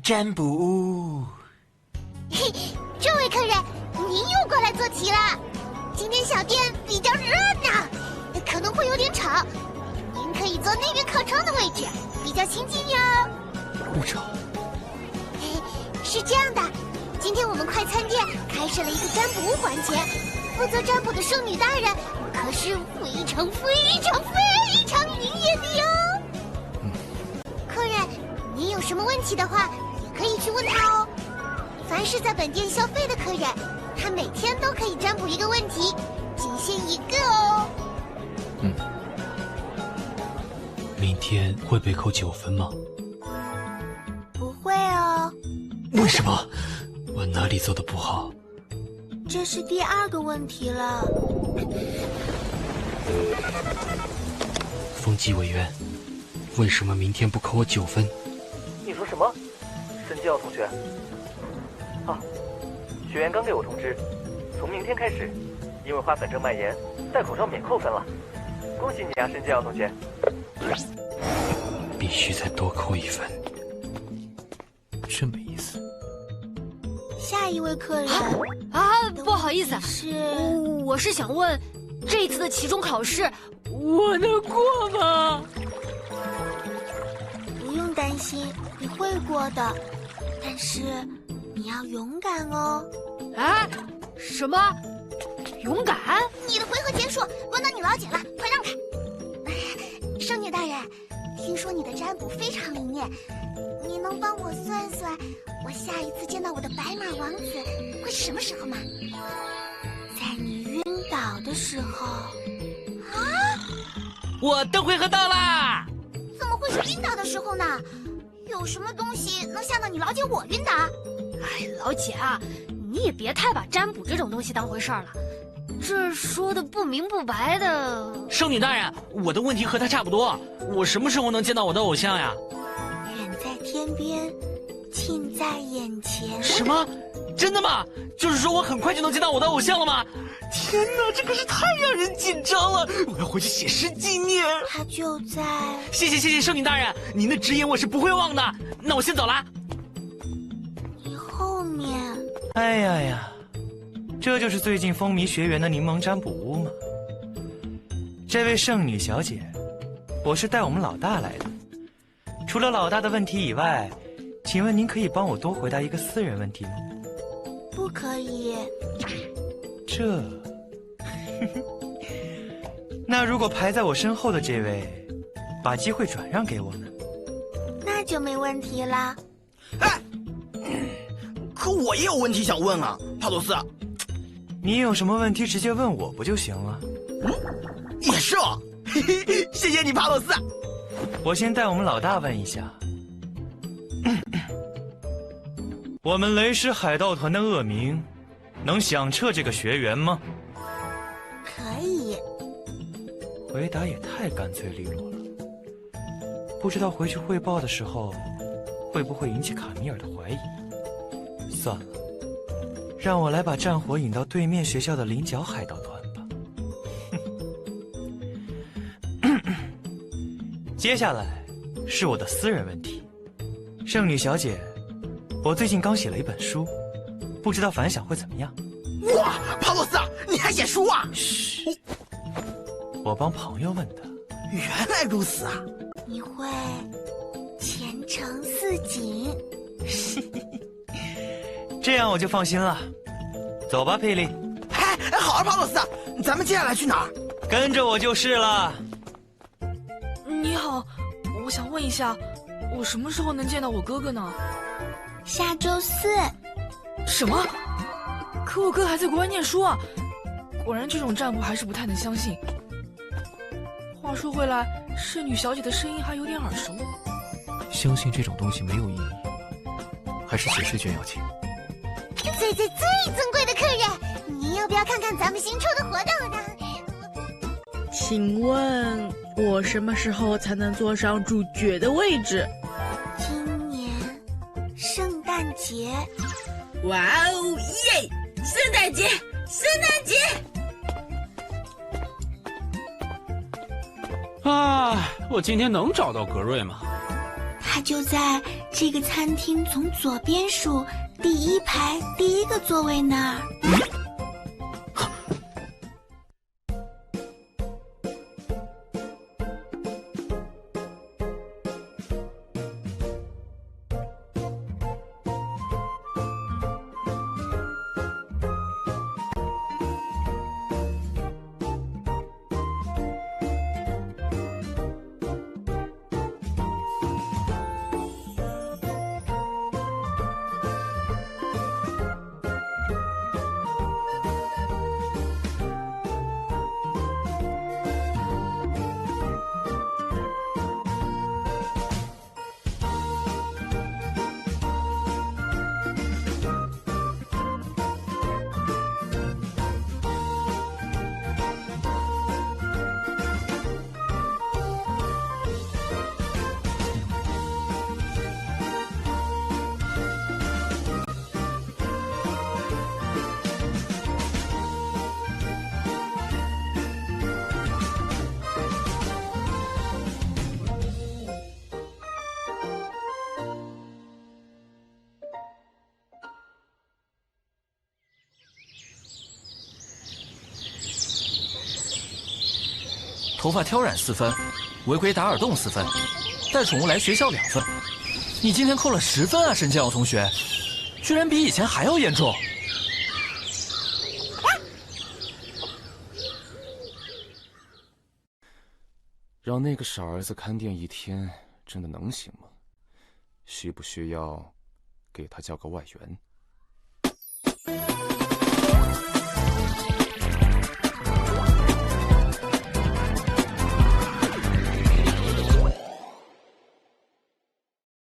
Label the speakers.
Speaker 1: 占卜屋。
Speaker 2: 嘿，这位客人，您又过来做题了。今天小店比较热闹，可能会有点吵，您可以坐那边靠窗的位置，比较亲近哟。
Speaker 1: 不吵。
Speaker 2: 是这样的，今天我们快餐店开设了一个占卜屋环节，负责占卜的圣女大人可是非常灵验的哟。客人，您有什么问题的话，也可以去问他哦。凡是在本店消费的客人，他每天都可以占卜一个问题，仅限一个哦。
Speaker 1: 明天会被扣9分吗？
Speaker 2: 不会哦。
Speaker 1: 为什么？我哪里做的不好？
Speaker 2: 这是第2个问题了。
Speaker 1: 风纪委员，为什么明天不扣我9分？
Speaker 3: 你说什么？申纪耀同学？啊，学员刚给我通知，从明天开始，因为花粉症蔓延，戴口罩免扣分了。恭喜你啊，申纪耀同学！
Speaker 1: 必须再多扣1分。这么意思。
Speaker 2: 下一位客人
Speaker 4: 不好意思，我是想问，这次的期中考试我能过吗？
Speaker 2: 不用担心，你会过的，但是你要勇敢哦。
Speaker 4: 啊？什么？勇敢？
Speaker 2: 你的回合结束，轮到你老姐了，快让开！圣女大人，听说你的占卜非常灵验，你能帮我算算，我下一次见到我的白马王子会是什么时候吗？在你晕倒的时候。啊？
Speaker 1: 我的回合到啦！
Speaker 2: 怎么会是晕倒的时候呢？有什么东西能吓到你老姐我晕倒？
Speaker 4: 哎，老姐啊，你也别太把占卜这种东西当回事儿了，这说的不明不白的。
Speaker 1: 圣女大人，我的问题和他差不多，我什么时候能见到我的偶像呀？
Speaker 2: 远在天边，近在眼前。
Speaker 1: 什么？真的吗？就是说我很快就能见到我的偶像了吗？天哪，这可是太让人紧张了！我要回去写诗纪念。
Speaker 2: 他就在……
Speaker 1: 谢谢圣女大人，您的指引我是不会忘的。那我先走啦。
Speaker 2: 你后面。
Speaker 3: 哎呀，这就是最近风靡学园的柠檬占卜屋吗？这位圣女小姐，我是带我们老大来的。除了老大的问题以外，请问您可以帮我多回答一个私人问题吗？
Speaker 2: 不可以。
Speaker 3: 这，那如果排在我身后的这位，把机会转让给我呢？
Speaker 2: 那就没问题啦。
Speaker 5: 哎，可我也有问题想问啊，帕托斯。
Speaker 3: 你有什么问题直接问我不就行了？
Speaker 5: 也是哦，嘿嘿，谢谢你，帕托斯。
Speaker 3: 我先带我们老大问一下，我们雷狮海盗团的恶名能响彻这个学园吗？
Speaker 2: 可以。
Speaker 3: 回答也太干脆利落了，不知道回去汇报的时候会不会引起卡米尔的怀疑。算了，让我来把战火引到对面学校的菱角海盗团吧。接下来是我的私人问题，圣女小姐，我最近刚写了一本书，不知道反响会怎么样？
Speaker 5: 哇，帕洛斯，你还写书啊？
Speaker 3: 嘘，我帮朋友问的。
Speaker 5: 原来如此啊！
Speaker 2: 你会前程似锦。
Speaker 3: 这样我就放心了。走吧，佩利。
Speaker 5: 哎，好啊，帕洛斯，咱们接下来去哪儿？
Speaker 3: 跟着我就是了。
Speaker 6: 你好，我想问一下，我什么时候能见到我哥哥呢？
Speaker 2: 下周4。
Speaker 6: 什么？可我哥还在国外念书啊！果然这种占卜还是不太能相信。话说回来，圣女小姐的声音还有点耳熟。
Speaker 1: 相信这种东西没有意义，还是写试卷要紧。
Speaker 2: 最尊贵的客人，你要不要看看咱们新出的活动呢？
Speaker 7: 请问我什么时候才能坐上主角的位置？
Speaker 2: 今年圣诞节。
Speaker 7: 哇哦耶！圣诞节，圣诞节！
Speaker 1: 啊，我今天能找到格瑞吗？
Speaker 2: 他就在
Speaker 8: 这个餐厅从左边数第1排第1个座位那儿。
Speaker 1: 头发挑染4分，违规打耳洞4分，带宠物来学校2分。你今天扣了10分啊，沈建尧同学，居然比以前还要严重。
Speaker 9: 让那个傻儿子看店1天，真的能行吗？需不需要给他叫个外援？